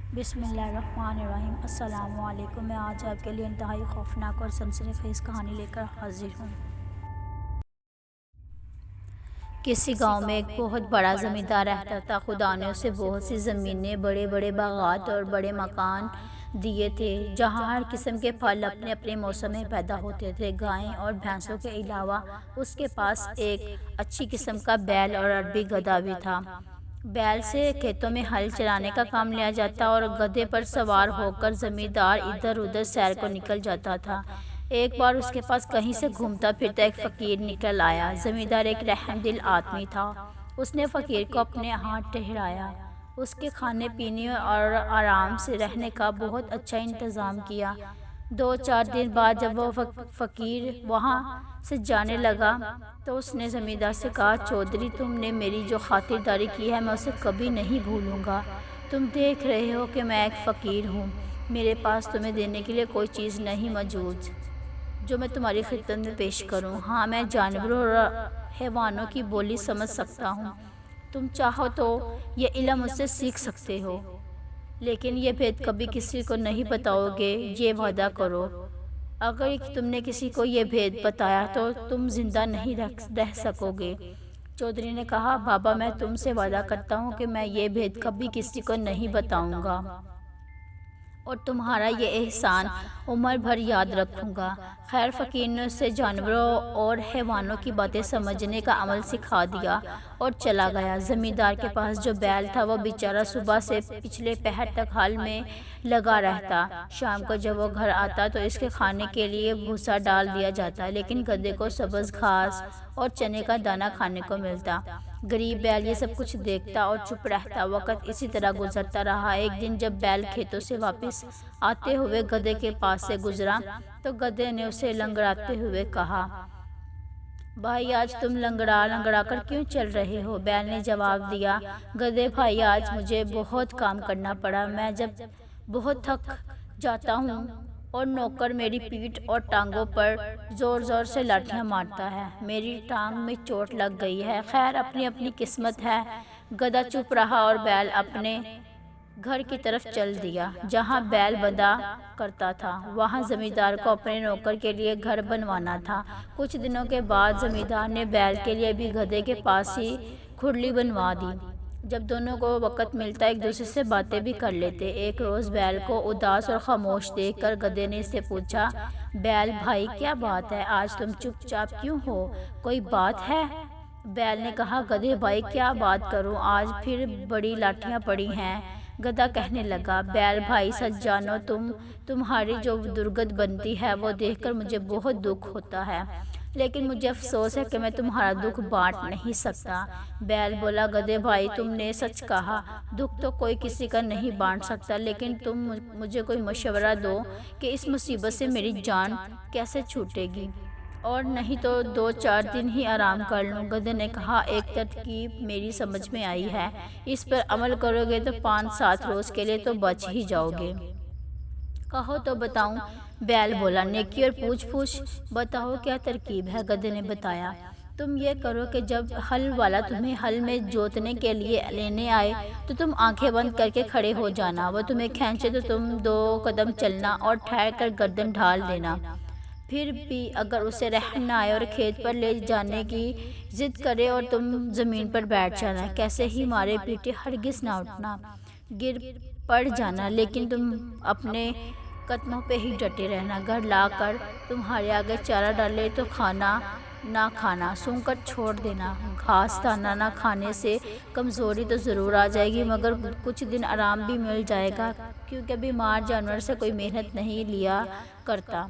بسم اللہ الرحمن الرحیم۔ السلام علیکم۔ میں آج آپ کے لیے انتہائی خوفناک اور سنسنی خیز کہانی لے کر حاضر ہوں۔ کسی گاؤں میں ایک بہت بڑا زمیندار رہتا تھا۔ خدا نے اسے بہت سی زمینیں، بڑے بڑے باغات اور بڑے مکان دیے تھے، جہاں ہر قسم کے پھل اپنے اپنے موسم میں پیدا ہوتے تھے۔ گائیں اور بھینسوں کے علاوہ اس کے پاس ایک اچھی قسم کا بیل اور عربی گدھا بھی تھا۔ بیل سے کھیتوں میں ہل چلانے کا کام لیا جاتا اور گدھے پر سوار ہو کر زمیندار ادھر ادھر سیر کو نکل جاتا تھا۔ ایک بار اس کے پاس کہیں سے گھومتا پھرتا ایک فقیر نکل آیا۔ زمیندار ایک رحم دل آدمی تھا۔ اس نے فقیر کو اپنے ہاں ٹھہرایا، اس کے کھانے پینے اور آرام سے رہنے کا بہت اچھا انتظام کیا۔ 2-4 دن بعد جب وہ فقیر وہاں سے جانے لگا تو اس نے زمیندار سے کہا، چودھری، تم نے میری جو خاطرداری کی ہے میں اسے کبھی نہیں بھولوں گا۔ تم دیکھ رہے ہو کہ میں ایک فقیر ہوں، میرے پاس تمہیں دینے کے لیے کوئی چیز نہیں موجود جو میں تمہاری خدمت میں پیش کروں۔ ہاں، میں جانوروں اور حیوانوں کی بولی سمجھ سکتا ہوں۔ تم چاہو تو یہ علم مجھ سے سیکھ سکتے ہو، لیکن یہ بھید کبھی کسی کو نہیں بتاؤ گے، یہ وعدہ کرو۔ اگر تم نے کسی کو یہ بھید بتایا تو تم زندہ نہیں رہ سکو گے۔ چودھری نے کہا، بابا، میں تم سے وعدہ کرتا ہوں کہ میں یہ بھید کبھی کسی کو نہیں بتاؤں گا اور تمہارا یہ احسان عمر بھر یاد رکھوں گا۔ خیر، فقیر نے اسے جانوروں اور حیوانوں کی باتیں سمجھنے کا عمل سکھا دیا اور چلا گیا۔ زمیندار کے پاس جو بیل تھا وہ بیچارہ صبح سے پچھلے پہر تک ہل میں لگا رہتا۔ شام کو جب وہ گھر آتا تو اس کے کھانے کے لیے بھوسا ڈال دیا جاتا، لیکن گدھے کو سبز گھاس اور چنے کا دانہ کھانے کو ملتا۔ غریب بیل یہ سب کچھ دیکھتا اور چپ رہتا۔ وقت اسی طرح گزرتا رہا۔ ایک دن جب بیل کھیتوں سے واپس آتے ہوئے گدھے کے پاس سے گزرا تو گدھے نے اسے لنگڑاتے ہوئے کہا، بھائی، آج تم لنگڑا کر کیوں چل رہے ہو؟ بیل نے جواب دیا، گدھے بھائی، آج مجھے بہت کام کرنا پڑا۔ میں جب بہت تھک جاتا ہوں اور نوکر میری پیٹھ اور ٹانگوں پر زور زور سے لاٹھیاں مارتا ہے، میری ٹانگ میں چوٹ لگ گئی ہے۔ خیر، اپنی اپنی قسمت ہے۔ گدھا چپ رہا اور بیل اپنے گھر کی طرف چل دیا۔ جہاں بیل بندھا کرتا تھا وہاں زمیندار کو اپنے نوکر کے لیے گھر بنوانا تھا۔ کچھ دنوں کے بعد زمیندار نے بیل کے لیے بھی گدھے کے پاس ہی کھرلی بنوا دی۔ جب دونوں کو وقت ملتا ایک دوسرے سے باتیں بھی کر لیتے۔ ایک روز بیل کو اداس اور خاموش دیکھ کر گدھے نے اس سے پوچھا، بیل بھائی، کیا بات ہے؟ آج تم چپ چاپ کیوں ہو؟ کوئی بات ہے؟ بیل نے کہا، گدھے بھائی، کیا بات کروں، آج پھر بڑی لاٹھیاں پڑی ہیں۔ گدھا کہنے لگا، بیل بھائی، سچ جانو، تمہاری جو درگت بنتی ہے وہ دیکھ کر مجھے بہت دکھ ہوتا ہے، لیکن مجھے افسوس ہے کہ میں تمہارا دکھ بانٹ نہیں سکتا۔ بیل بولا، گدھے بھائی، تم نے سچ کہا، دکھ تو کوئی کسی کا نہیں بانٹ سکتا، لیکن تم مجھے کوئی مشورہ دو کہ اس مصیبت سے میری جان کیسے چھوٹے گی، اور نہیں تو 2-4 دن ہی آرام کر لوں۔ گدھے نے کہا، ایک ترکیب میری سمجھ میں آئی ہے، اس پر عمل کرو گے تو 5-7 روز کے لیے تو بچ ہی جاؤ گے۔ کہو تو بتاؤں؟ بیل بولا، نیکی اور پوچھ بتاؤ، کیا ترکیب ہے؟ گدھے نے بتایا، تم یہ کرو کہ جب ہل والا تمہیں ہل میں جوتنے کے لیے لینے آئے تو تم آنکھیں بند کر کے کھڑے ہو جانا، وہ تمہیں کھینچے تو تم 2 قدم چلنا اور ٹھہر کر گردن ڈھال دینا۔ پھر بھی اگر اسے رحم نہ آئے اور کھیت پر لے جانے کی ضد کرے اور تم زمین پر بیٹھ جانا، کیسے ہی مارے پیٹے ہرگز نہ اٹھنا، گر پڑ جانا، لیکن تم اپنے قدموں پہ ہی ڈٹے رہنا۔ گھر لا کر تمہارے آگے چارہ ڈالے تو کھانا نہ کھانا، سونگھ کر چھوڑ دینا۔ گھاس دانہ نہ کھانے سے کمزوری تو ضرور آ جائے گی، مگر کچھ دن آرام بھی مل جائے گا، کیونکہ بیمار جانور سے کوئی محنت نہیں لیا کرتا۔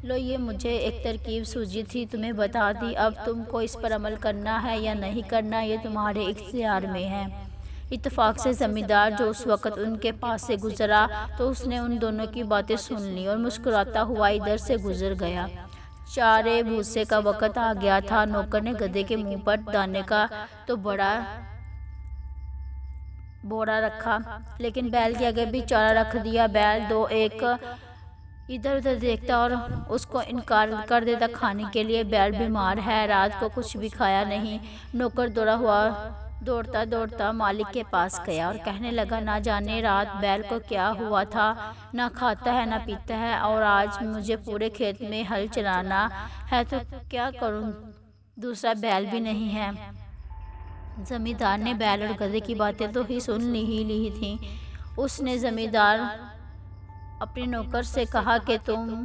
لو، یہ مجھے ایک ترکیب سوجھی تھی، تمہیں بتا دی، اب تم کو اس پر عمل کرنا ہے یا نہیں کرنا یہ تمہارے اختیار میں ہے۔ اتفاق سے زمیندار جو اس وقت ان کے پاس سے گزرا تو اس نے ان دونوں کی باتیں سن لی اور مسکراتا ہوا ادھر سے گزر گیا۔ چارے بھوسے کا وقت آ گیا تھا۔ نوکر نے گدھے کے منہ پر دانے کا تو بڑا بوڑا رکھا، لیکن بیل کے آگے بھی چارہ رکھ دیا۔ بیل 2-1 ادھر ادھر دیکھتا اور اس کو انکار کر دیتا کھانے کے لیے۔ بیل بیمار ہے، رات کو کچھ بھی کھایا نہیں۔ نوکر دوڑا ہوا دوڑتا دوڑتا مالک کے پاس گیا اور کہنے لگا نہ جانے رات بیل کو کیا ہوا تھا، نہ کھاتا ہے نہ پیتا ہے، اور آج مجھے پورے کھیت میں ہل چلانا ہے تو کیا کروں، دوسرا بیل بھی نہیں ہے۔ زمیندار نے بیل اور گدھے کی باتیں تو ہی سن لی تھیں۔ اس نے زمیندار اپنے نوکر سے کہا کہ تم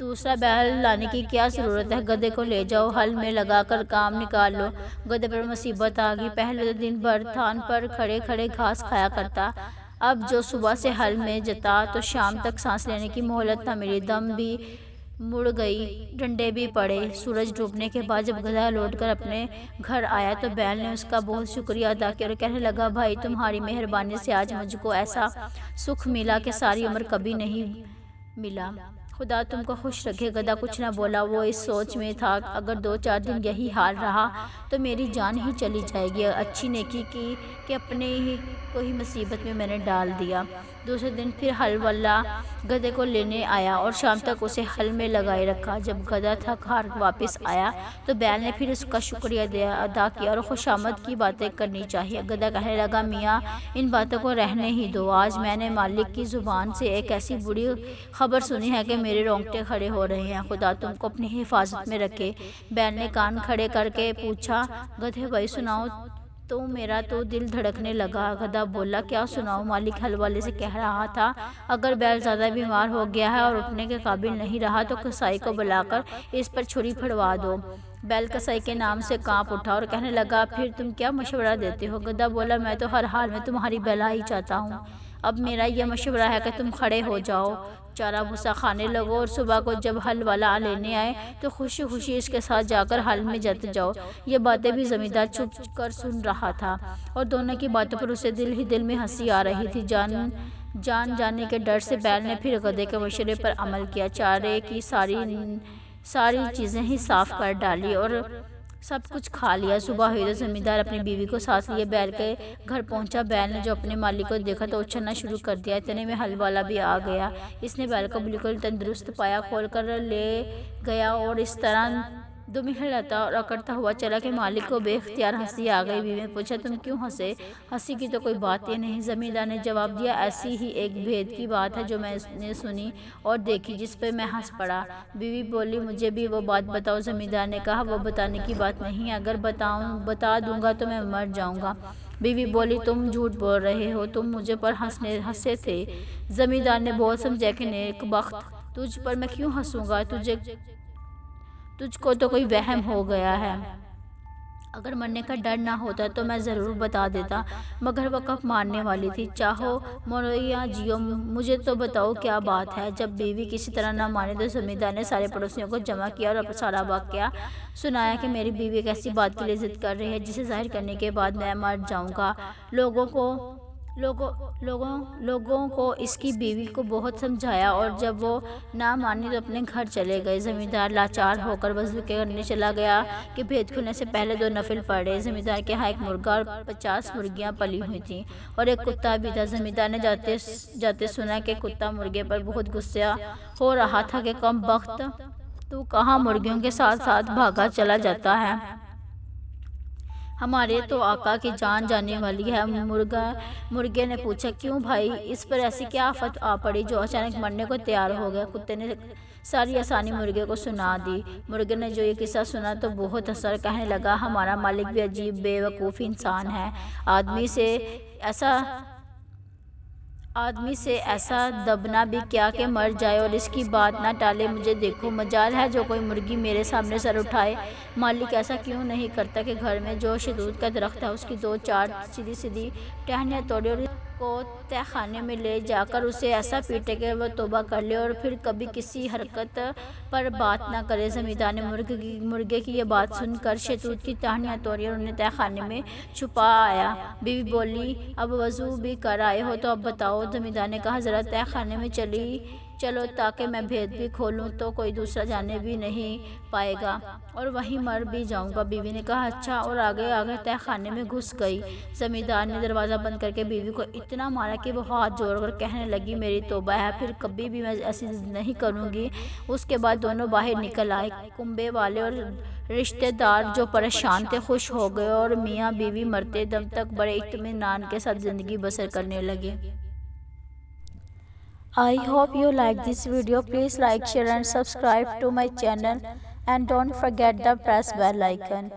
دوسرا بیل لانے کی کیا ضرورت ہے، گدھے کو لے جاؤ، ہل میں لگا کر کام نکال لو۔ گدھے پر مصیبت آ گئی، پہلے تو دن بھر تھان پر کھڑے کھڑے گھاس کھایا کرتا، اب جو صبح سے ہل میں جتا تو شام تک سانس لینے کی مہلت نہ ملی، دم بھی مڑ گئی، ڈنڈے بھی پڑے۔ سورج ڈوبنے کے بعد جب گدھا لوٹ کر اپنے گھر آیا تو بیل نے اس کا بہت شکریہ ادا کیا اور کہنے لگا بھائی تمہاری مہربانی سے آج مجھ کو ایسا سکھ ملا کہ ساری عمر کبھی نہیں ملا، خدا تم کو خوش رکھے۔ گدھا کچھ نہ بولا، وہ اس سوچ میں تھا اگر 2-4 دن یہی حال رہا تو میری جان ہی چلی جائے گی، اچھی نیکی کی کہ اپنے ہی کو ہی مصیبت میں میں نے ڈال دیا۔ دوسرے دن پھر ہل والا گدھے کو لینے آیا اور شام تک اسے ہل میں لگائے رکھا۔ جب گدھا تھک ہار واپس آیا تو بیل نے پھر اس کا شکریہ ادا کیا اور خوشامد کی باتیں کرنی چاہیے۔ گدھا کہنے لگا میاں ان باتوں کو رہنے ہی دو، آج میں نے مالک کی زبان سے ایک ایسی بری خبر سنی ہے کہ میرے رونگٹے کھڑے ہو رہے ہیں، خدا تم کو اپنی حفاظت میں رکھے۔ بیل نے کان کھڑے کر کے پوچھا گدھے بھائی سناؤ تو میرا تو دل دھڑکنے لگا۔ گدھا بولا کیا سناؤ، مالک ہل والے سے کہہ رہا تھا اگر بیل زیادہ بیمار ہو گیا ہے اور اٹھنے کے قابل نہیں رہا تو کسائی کو بلا کر اس پر چھری پھڑوا دو۔ بیل کسائی کے نام سے کانپ اٹھا اور کہنے لگا پھر تم کیا مشورہ دیتے ہو؟ گدھا بولا میں تو ہر حال میں تمہاری بھلائی چاہتا ہوں، اب میرا یہ مشورہ ہے کہ تم کھڑے ہو جاؤ، چارہ بھوسا کھانے لگو اور صبح کو جب ہل والا لینے آئے تو خوشی خوشی اس کے ساتھ جا کر ہل میں جت جاؤ۔ یہ باتیں بھی زمیندار چھپ کر سن رہا تھا اور دونوں کی باتوں پر اسے دل ہی دل میں ہنسی آ رہی تھی۔ جان جانے کے ڈر سے بیل نے پھر گدھے کے مشورے پر عمل کیا، چارے کی ساری چیزیں ہی صاف کر ڈالی اور سب کچھ کھا لیا۔ صبح ہوئی تو زمیندار اپنی بیوی کو ساتھ لیے بیل کے گھر پہنچا۔ بیل نے جو اپنے مالک کو دیکھا تو اچھلنا شروع کر دیا، اتنے میں ہل والا بھی آ گیا۔ اس نے بیل کو بالکل تندرست پایا، کھول کر لے گیا اور اس طرح دم ہلاتا اور اکڑتا ہوا چلا کہ مالک کو بے اختیار ہنسی آ گئی۔ بیوی نے پوچھا تم کیوں ہنسے؟ ہنسی کی تو کوئی بات ہی نہیں، زمیندار نے جواب دیا، ایسی ہی ایک بھید کی بات ہے جو میں نے سنی اور دیکھی جس پہ میں ہنس پڑا۔ بیوی بولی مجھے بھی وہ بات بتاؤ۔ زمیندار نے کہا وہ بتانے کی بات نہیں، اگر بتا دوں گا تو میں مر جاؤں گا۔ بیوی بولی تم جھوٹ بول رہے ہو، تم مجھے پر ہنسے تھے۔ زمیندار نے بہت سمجھا کہ نیک بخت تجھ پر میں کیوں ہنسوں گا، تجھ کو تو کوئی وہم ہو گیا ہے، اگر مرنے کا ڈر نہ ہوتا تو میں ضرور بتا دیتا، مگر وہ کب مارنے والی تھی، چاہو مرو یا جیو مجھے تو بتاؤ کیا بات ہے۔ جب بیوی کسی طرح نہ مانے تو زمیندار نے سارے پڑوسیوں کو جمع کیا اور سارا واقعہ سنایا کہ میری بیوی ایک ایسی بات کے لیے ضد کر رہی ہے جسے ظاہر کرنے کے بعد میں مر جاؤں گا۔ لوگوں کو اس کی بیوی کو بہت سمجھایا اور جب وہ نہ مانی تو اپنے گھر چلے گئے۔ زمیندار لاچار ہو کر وضو کرنے چلا گیا کہ بھید کھلنے سے پہلے 2 نفل پڑھے۔ زمیندار کے ہاں ایک مرغا اور 50 مرغیاں پلی ہوئی تھیں اور ایک کتا بھی تھا۔ زمیندار نے جاتے سنا کہ کتا مرغے پر بہت غصہ ہو رہا تھا کہ کم بخت تو کہاں مرغیوں کے ساتھ ساتھ بھاگا چلا جاتا ہے، ہمارے تو آقا کی جان جانے والی ہے۔ مرغے نے پوچھا کیوں بھائی، اس پر ایسی کیا آفت آ پڑی جو اچانک مرنے کو تیار ہو گیا؟ کتے نے ساری آسانی مرغے کو سنا دی۔ مرغے نے جو یہ قصہ سنا تو بہت ہنسا اور کہنے لگا ہمارا مالک بھی عجیب بے وقوف انسان ہے، آدمی سے ایسا دبنا بھی کیا کہ مر جائے اور اس کی بات نہ ٹالے۔ مجھے دیکھو مجال ہے جو کوئی مرغی میرے سامنے سر اٹھائے۔ مالک ایسا کیوں نہیں کرتا کہ گھر میں جو شہتوت کا درخت ہے اس کی 2-4 سیدھی ٹہنیاں توڑے اور کو تہ خانے میں لے جا کر اسے ایسا پیٹے کہ وہ توبہ کر لے اور پھر کبھی کسی حرکت پر بات نہ کرے۔ زمیندار نے مرغے کی یہ بات سن کر شہتوت کی ٹہنیاں توڑی اور انہیں تہ خانے میں چھپا آیا۔ بیوی بولی اب وضو بھی کر آئے ہو تو اب بتاؤ۔ زمیندار نے کہا ذرا تہ خانے میں چلو تاکہ میں بھید بھی کھولوں تو کوئی دوسرا جانے بھی نہیں پائے گا اور وہیں مر بھی جاؤں گا۔ بیوی نے کہا اچھا، اور آگے تہ خانے میں گھس گئی۔ زمیندار نے دروازہ بند کر کے بیوی کو اتنا مارا کہ وہ ہاتھ جوڑ کر کہنے لگی میری توبہ ہے، پھر کبھی بھی میں ایسی نہیں کروں گی۔ اس کے بعد دونوں باہر نکل آئے۔ کنبے والے اور رشتہ دار جو پریشان تھے خوش ہو گئے اور میاں بیوی مرتے دم تک بڑے اطمینان کے ساتھ زندگی بسر کرنے لگے۔ I hope you like this video. Please like, share and subscribe to my channel and don't forget the press bell icon.